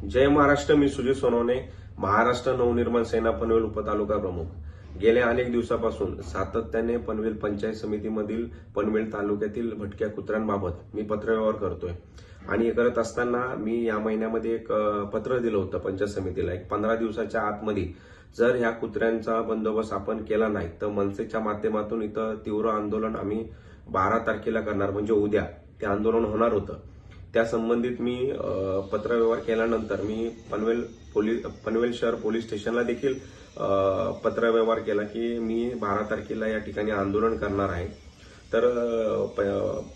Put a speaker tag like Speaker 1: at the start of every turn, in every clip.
Speaker 1: जय महाराष्ट्र. मी सुजित सोनवणे, महाराष्ट्र नवनिर्माण सेना पनवेल उपतालुका प्रमुख. गेल्या अनेक दिवसापासून सातत्याने पनवेल पंचायत समितीमधील पनवेल तालुक्यातील भटक्या कुत्र्यांबाबत मी पत्रव्यवहार करतोय. आणि हे करत असताना मी या महिन्यामध्ये एक पत्र दिलं होतं पंचायत समितीला. एक 15 दिवसाच्या आतमध्ये जर ह्या कुत्र्यांचा बंदोबस्त आपण केला नाही तर मनसेच्या माध्यमातून इथं तीव्र आंदोलन आम्ही 12 तारखेला करणार, म्हणजे उद्या ते आंदोलन होणार होतं. त्या संबंधित मी पत्रव्यवहार केल्यानंतर मी पनवेल शहर पोलीस स्टेशनला देखील पत्रव्यवहार केला की मी 12 तारखेला या ठिकाणी आंदोलन करणार आहे. तर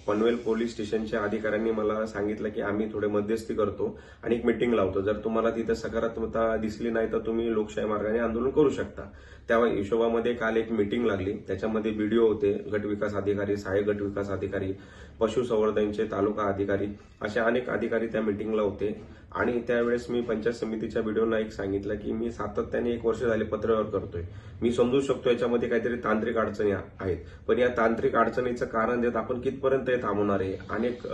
Speaker 1: पनवेल पोलीस स्टेशनच्या अधिकाऱ्यांनी मला सांगितलं की आम्ही थोडे मध्यस्थी करतो आणि एक मीटिंग लावतो. जर तुम्हाला तिथे सकारात्मकता दिसली नाही तर तुम्ही लोकशाही मार्गाने आंदोलन करू शकता. त्या हिशोबामध्ये काल एक मीटिंग लागली. त्याच्यामध्ये बीडीओ होते, गटविकास अधिकारी, सहाय्यक गटविकास अधिकारी, पशुसंवर्धनचे तालुका अधिकारी, असे अनेक अधिकारी त्या मीटिंगला होते. आणि त्यावेळेस मी पंचायत समितीच्या बीडीओना एक सांगितलं की मी सातत्याने 1 वर्ष झाले पत्रव्यवहार करतोय. मी समजू शकतो याच्यामध्ये काहीतरी तांत्रिक अडचणी आहेत, पण या तांत्रिक अडचणीचं कारण देत आपण कितपर्यंत हे थांबवणार आहे. अनेक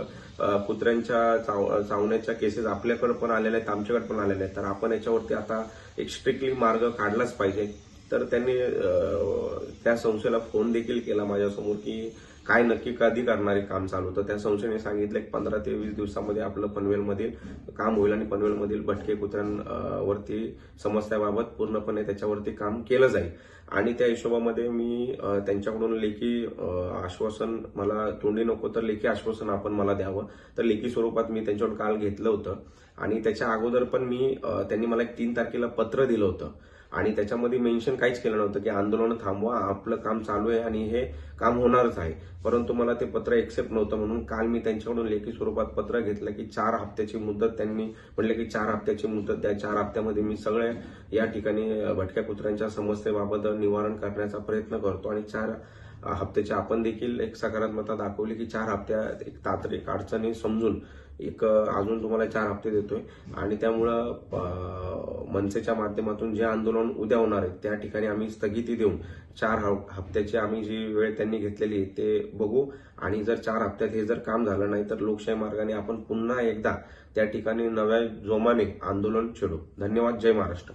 Speaker 1: कुत्र्यांच्या चावण्याच्या केसेस आपल्याकडे पण आलेल्या आहेत, आमच्याकडे पण आलेल्या आहेत. तर आपण याच्यावरती आता एक स्ट्रिक्टली मार्ग काढलाच पाहिजे. तर त्यांनी त्या संस्थेला फोन देखील केला माझ्यासमोर की काय नक्की कधी करणारे काम चालू. तर त्या संस्थेने सांगितलं की 15 ते 20 दिवसामध्ये आपलं पनवेलमधील काम होईल आणि पनवेलमधील भटके कुत्र्यांवरती समस्याबाबत पूर्णपणे त्याच्यावरती काम केलं जाईल. आणि त्या हिशोबामध्ये मी त्यांच्याकडून लेखी आश्वासन, मला तोंडी नको तर लेखी आश्वासन आपण मला द्यावं. तर लेखी स्वरूपात मी त्यांच्याकडून काल घेतलं होतं. आणि त्याच्या अगोदर पण मी त्यांनी मला एक 3 तारखेला पत्र दिलं होतं आणि त्याच्यामध्ये मेन्शन काहीच केलं नव्हतं की आंदोलन थांबवा, आपलं काम चालू आहे आणि हे काम होणारच आहे. परंतु मला ते पत्र एक्सेप्ट नव्हतं, म्हणून काल मी त्यांच्याकडून लेखी स्वरूपात पत्र घेतलं की 4 हप्त्याची मुदत. त्यांनी म्हटलं की 4 हप्त्याची मुदत द्या. 4 हप्त्यामध्ये मी सगळ्या या ठिकाणी भटक्या कुत्र्यांच्या समस्येबाबत निवारण करण्याचा प्रयत्न करतो. आणि 4 हप्त्याची आपण देखील एक सकारात्मकता दाखवली की 4 हप्त्यात एक तांत्रिक अडचणी समजून एक अजून तुम्हाला 4 हप्ते देतोय. आणि त्यामुळं मनसेच्या माध्यमातून जे आंदोलन उद्या होणार आहे त्या ठिकाणी आम्ही स्थगिती देऊन 4 हप्त्याची आम्ही जी वेळ त्यांनी घेतलेली आहे ते बघू. आणि जर 4 हप्त्यात हे जर काम झालं नाही तर लोकशाही मार्गाने आपण पुन्हा एकदा त्या ठिकाणी नव्या जोमाने आंदोलन छेडू. धन्यवाद. जय महाराष्ट्र.